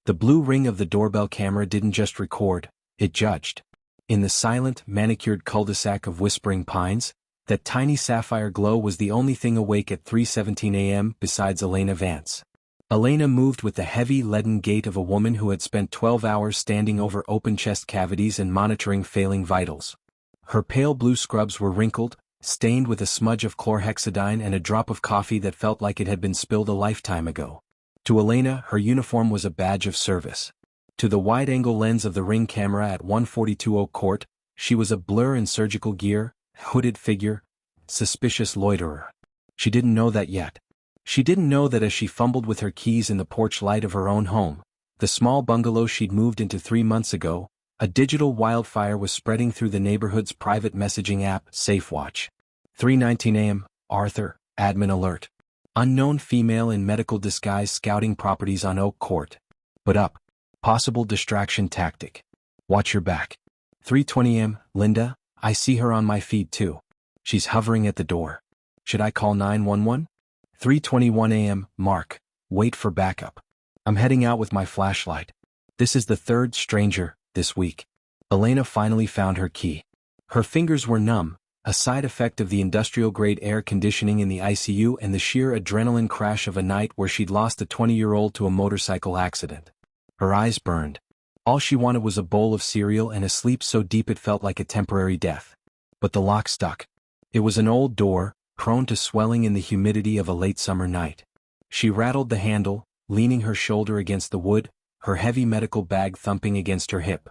The blue ring of the doorbell camera didn't just record, it judged. In the silent, manicured cul-de-sac of Whispering Pines, that tiny sapphire glow was the only thing awake at 3:17 a.m. besides Elena Vance. Elena moved with the heavy, leaden gait of a woman who had spent 12 hours standing over open chest cavities and monitoring failing vitals. Her pale blue scrubs were wrinkled, stained with a smudge of chlorhexidine and a drop of coffee that felt like it had been spilled a lifetime ago. To Elena, her uniform was a badge of service. To the wide-angle lens of the Ring camera at 142 Oak Court, she was a blur in surgical gear, hooded figure, suspicious loiterer. She didn't know that yet. She didn't know that as she fumbled with her keys in the porch light of her own home, the small bungalow she'd moved into 3 months ago, a digital wildfire was spreading through the neighborhood's private messaging app, SafeWatch. 3:19 a.m., Arthur, admin alert. Unknown female in medical disguise scouting properties on Oak Court. But up. Possible distraction tactic. Watch your back. 3:20 a.m., Linda, I see her on my feed too. She's hovering at the door. Should I call 911? 3:21 a.m., Mark, wait for backup. I'm heading out with my flashlight. This is the third stranger this week. Elena finally found her key. Her fingers were numb, a side effect of the industrial-grade air conditioning in the ICU and the sheer adrenaline crash of a night where she'd lost a 20-year-old to a motorcycle accident. Her eyes burned. All she wanted was a bowl of cereal and a sleep so deep it felt like a temporary death. But the lock stuck. It was an old door, prone to swelling in the humidity of a late summer night. She rattled the handle, leaning her shoulder against the wood, her heavy medical bag thumping against her hip.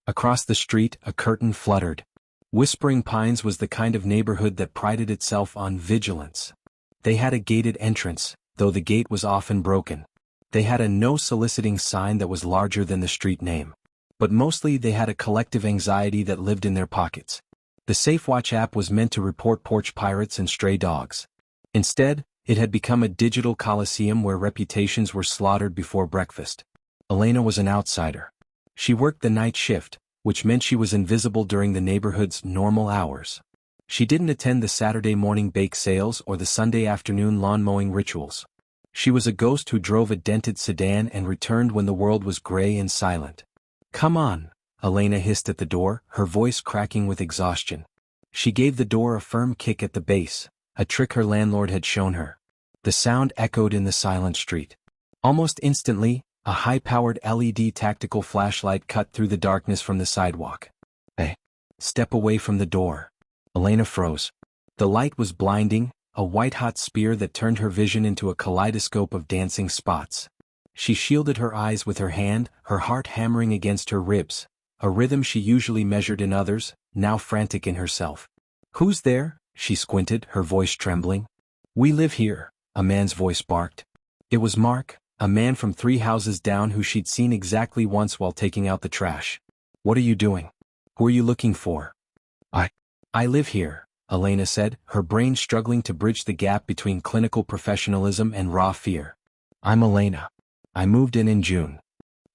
Across the street, a curtain fluttered. Whispering Pines was the kind of neighborhood that prided itself on vigilance. They had a gated entrance, though the gate was often broken. They had a no-soliciting sign that was larger than the street name. But mostly they had a collective anxiety that lived in their pockets. The SafeWatch app was meant to report porch pirates and stray dogs. Instead, it had become a digital coliseum where reputations were slaughtered before breakfast. Elena was an outsider. She worked the night shift, which meant she was invisible during the neighborhood's normal hours. She didn't attend the Saturday morning bake sales or the Sunday afternoon lawn mowing rituals. She was a ghost who drove a dented sedan and returned when the world was gray and silent. Come on, Elena hissed at the door, her voice cracking with exhaustion. She gave the door a firm kick at the base, a trick her landlord had shown her. The sound echoed in the silent street. Almost instantly, a high-powered LED tactical flashlight cut through the darkness from the sidewalk. Hey, step away from the door. Elena froze. The light was blinding, a white-hot spear that turned her vision into a kaleidoscope of dancing spots. She shielded her eyes with her hand, her heart hammering against her ribs, a rhythm she usually measured in others, now frantic in herself. Who's there? She squinted, her voice trembling. We live here, a man's voice barked. It was Mark, a man from 3 houses down who she'd seen exactly once while taking out the trash. What are you doing? Who are you looking for? I live here, Elena said, her brain struggling to bridge the gap between clinical professionalism and raw fear. I'm Elena. I moved in June.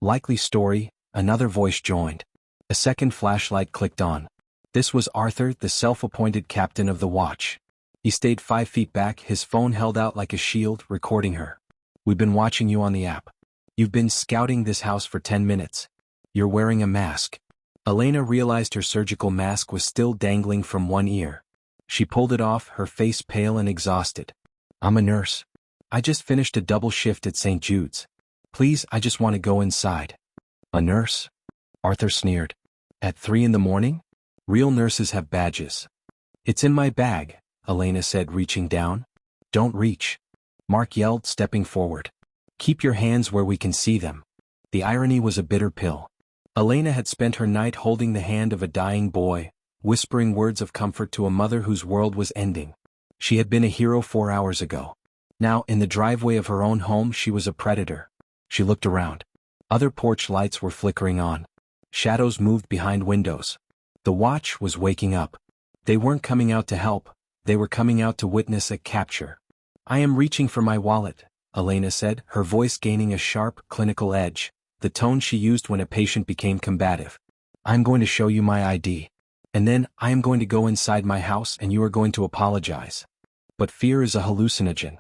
Likely story, another voice joined. A second flashlight clicked on. This was Arthur, the self-appointed captain of the watch. He stayed 5 feet back, his phone held out like a shield, recording her. We've been watching you on the app. You've been scouting this house for 10 minutes. You're wearing a mask. Elena realized her surgical mask was still dangling from one ear. She pulled it off, her face pale and exhausted. I'm a nurse. I just finished a double shift at St. Jude's. Please, I just want to go inside. A nurse? Arthur sneered. At 3 in the morning? Real nurses have badges. It's in my bag, Elena said, reaching down. Don't reach. Mark yelled, stepping forward. Keep your hands where we can see them. The irony was a bitter pill. Elena had spent her night holding the hand of a dying boy, whispering words of comfort to a mother whose world was ending. She had been a hero 4 hours ago. Now, in the driveway of her own home, she was a predator. She looked around. Other porch lights were flickering on. Shadows moved behind windows. The watch was waking up. They weren't coming out to help, they were coming out to witness a capture. I am reaching for my wallet, Elena said, her voice gaining a sharp, clinical edge, the tone she used when a patient became combative. I'm going to show you my ID. And then, I am going to go inside my house and you are going to apologize. But fear is a hallucinogen.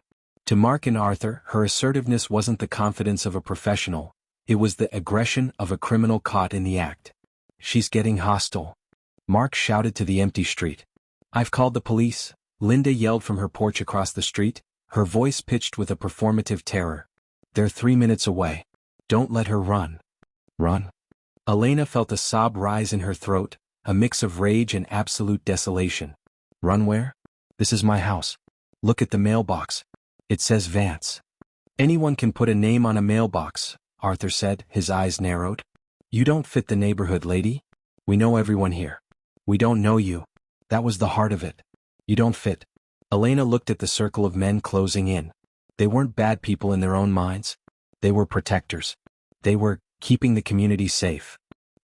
To Mark and Arthur, her assertiveness wasn't the confidence of a professional, It was the aggression of a criminal caught in the act. "She's getting hostile," Mark shouted to the empty street. "I've called the police," Linda yelled from her porch across the street, her voice pitched with a performative terror. "They're 3 minutes away. Don't let her run." "Run?" Elena felt a sob rise in her throat, a mix of rage and absolute desolation. "Run where? This is my house. Look at the mailbox. It says Vance." "Anyone can put a name on a mailbox," Arthur said, his eyes narrowed. "You don't fit the neighborhood, lady. We know everyone here. We don't know you. That was the heart of it. You don't fit." Elena looked at the circle of men closing in. They weren't bad people in their own minds. They were protectors. They were keeping the community safe.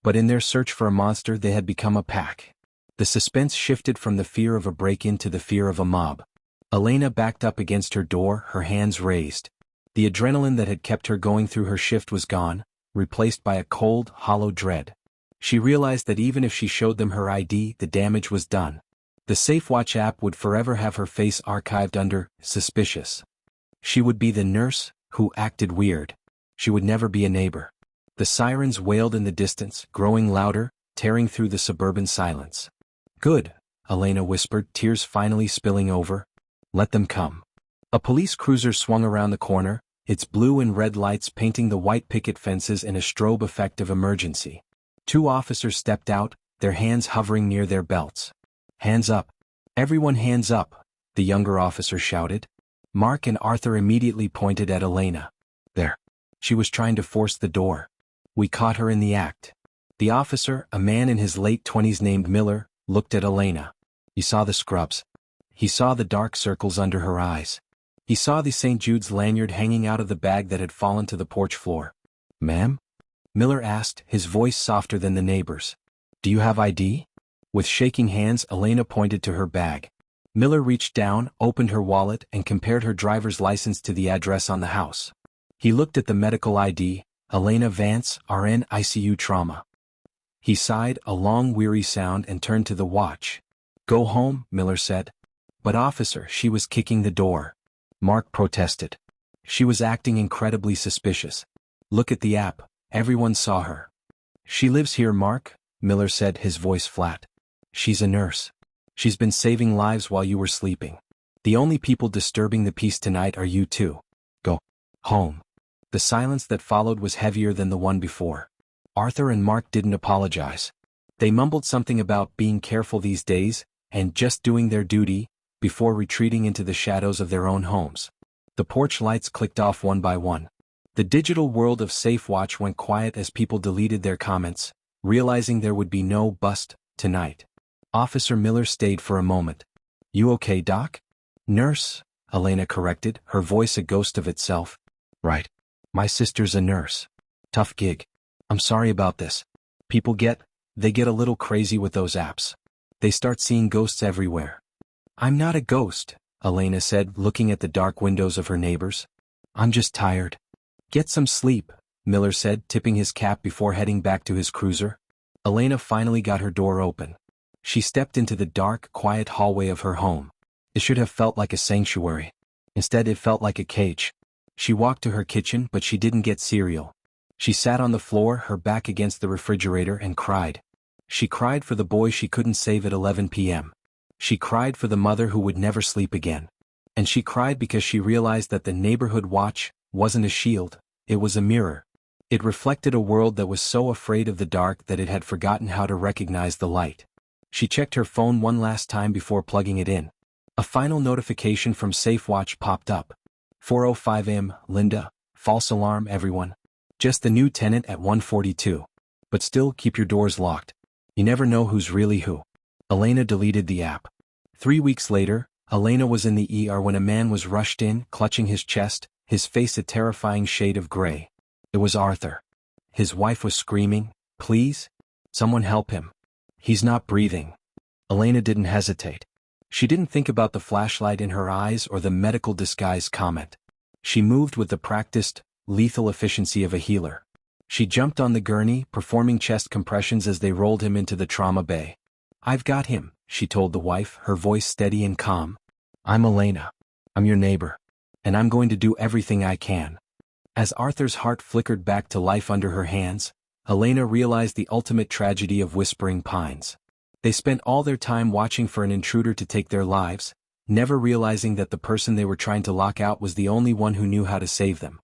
But in their search for a monster they had become a pack. The suspense shifted from the fear of a break-in to the fear of a mob. Elena backed up against her door, her hands raised. The adrenaline that had kept her going through her shift was gone, replaced by a cold, hollow dread. She realized that even if she showed them her ID, the damage was done. The SafeWatch app would forever have her face archived under suspicious. She would be the nurse who acted weird. She would never be a neighbor. The sirens wailed in the distance, growing louder, tearing through the suburban silence. "Good," Elena whispered, tears finally spilling over. "Let them come." A police cruiser swung around the corner, its blue and red lights painting the white picket fences in a strobe effect of emergency. 2 officers stepped out, their hands hovering near their belts. "Hands up. Everyone hands up," the younger officer shouted. Mark and Arthur immediately pointed at Elena. "There. She was trying to force the door. We caught her in the act." The officer, a man in his late 20s named Miller, looked at Elena. He saw the scrubs. He saw the dark circles under her eyes. He saw the St. Jude's lanyard hanging out of the bag that had fallen to the porch floor. "Ma'am?" Miller asked, his voice softer than the neighbor's. "Do you have ID?" With shaking hands, Elena pointed to her bag. Miller reached down, opened her wallet, and compared her driver's license to the address on the house. He looked at the medical ID, Elena Vance, RN, ICU trauma. He sighed, a long weary sound, and turned to the watch. "Go home," Miller said. "But officer, she was kicking the door." Mark protested. "She was acting incredibly suspicious. Look at the app, everyone saw her." "She lives here, Mark," Miller said, his voice flat. "She's a nurse. She's been saving lives while you were sleeping. The only people disturbing the peace tonight are you two. Go home." The silence that followed was heavier than the one before. Arthur and Mark didn't apologize. They mumbled something about being careful these days, and just doing their duty, before retreating into the shadows of their own homes. The porch lights clicked off one by one. The digital world of SafeWatch went quiet as people deleted their comments, realizing there would be no bust tonight. Officer Miller stayed for a moment. "You okay, Doc?" "Nurse," Elena corrected, her voice a ghost of itself. "Right. My sister's a nurse. Tough gig. I'm sorry about this. People they get a little crazy with those apps. They start seeing ghosts everywhere." "I'm not a ghost," Elena said, looking at the dark windows of her neighbors. "I'm just tired." "Get some sleep," Miller said, tipping his cap before heading back to his cruiser. Elena finally got her door open. She stepped into the dark, quiet hallway of her home. It should have felt like a sanctuary. Instead, it felt like a cage. She walked to her kitchen, but she didn't get cereal. She sat on the floor, her back against the refrigerator, and cried. She cried for the boy she couldn't save at 11 p.m. She cried for the mother who would never sleep again. And she cried because she realized that the neighborhood watch wasn't a shield, it was a mirror. It reflected a world that was so afraid of the dark that it had forgotten how to recognize the light. She checked her phone one last time before plugging it in. A final notification from SafeWatch popped up. 4:05 a.m., Linda, false alarm everyone. Just the new tenant at 142. But still, keep your doors locked. You never know who's really who. Elena deleted the app. 3 weeks later, Elena was in the ER when a man was rushed in, clutching his chest, his face a terrifying shade of gray. It was Arthur. His wife was screaming, "Please? Someone help him. He's not breathing." Elena didn't hesitate. She didn't think about the flashlight in her eyes or the medical disguise comment. She moved with the practiced, lethal efficiency of a healer. She jumped on the gurney, performing chest compressions as they rolled him into the trauma bay. "I've got him," she told the wife, her voice steady and calm. "I'm Elena. I'm your neighbor. And I'm going to do everything I can." As Arthur's heart flickered back to life under her hands, Elena realized the ultimate tragedy of Whispering Pines. They spent all their time watching for an intruder to take their lives, never realizing that the person they were trying to lock out was the only one who knew how to save them.